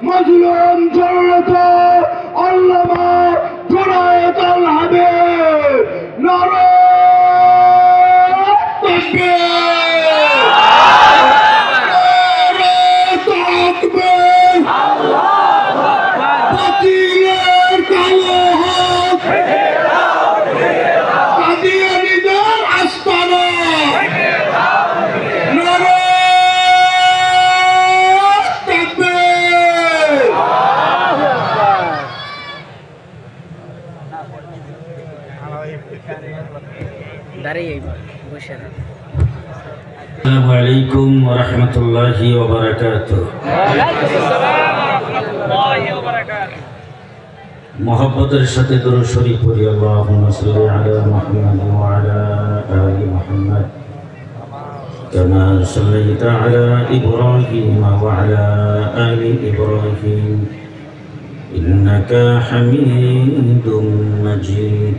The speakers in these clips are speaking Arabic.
মাজলুম জননেতা আল্লামা জুনায়েদ আল হাবিব নারে তাকবীর নারে তাকবীর আল্লাহু আকবার বাতিলের কালো হাত কাদিয়ানীদের আস্তানা নারে তাকবীর السلام عليكم ورحمة الله وبركاته. محبت الشتى درود شريف اللهم صل على محمد وعلى آل محمد كما صليت على إبراهيم وعلى آل إبراهيم إنك حميد مجيد.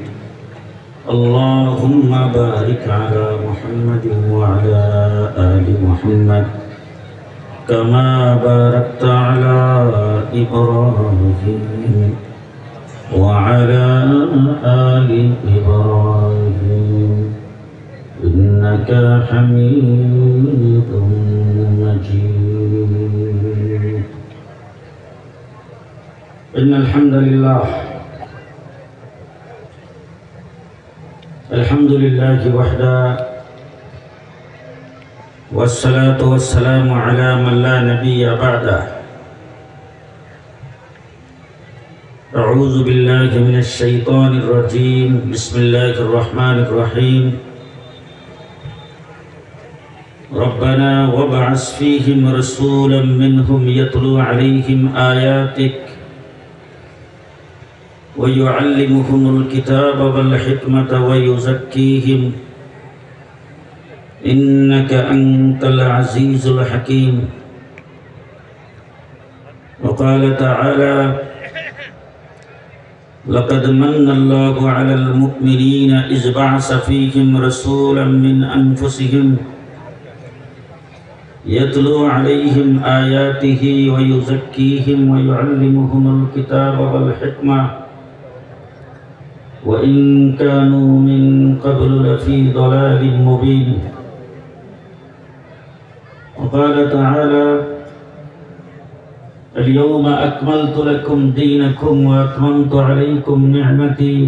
اللهم بارك على محمد وعلى آل محمد كما باركت على إبراهيم وعلى آل إبراهيم إنك حميد مجيد. إن الحمد لله الحمد لله وحده والصلاة والسلام على من لا نبي بعده. أعوذ بالله من الشيطان الرجيم. بسم الله الرحمن الرحيم. ربنا وابعث فيهم رسولا منهم يتلو عليهم آياتك ويعلمهم الكتاب والحكمة ويزكيهم إنك أنت العزيز الحكيم. وقال تعالى لقد من الله على المؤمنين إذ بعث فيهم رسولا من أنفسهم يتلو عليهم آياته ويزكيهم ويعلمهم الكتاب والحكمة وإن كانوا من قبل لفي ضلال مبين. وقال تعالى اليوم أكملت لكم دينكم وأتممت عليكم نعمتي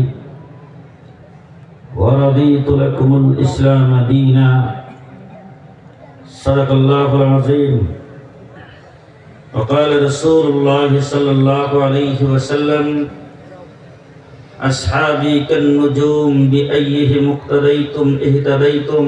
ورضيت لكم الإسلام دينا. صدق الله العظيم. وقال رسول الله صلى الله عليه وسلم أصحابي كالنجوم بأيهم اقتديتم اهتديتم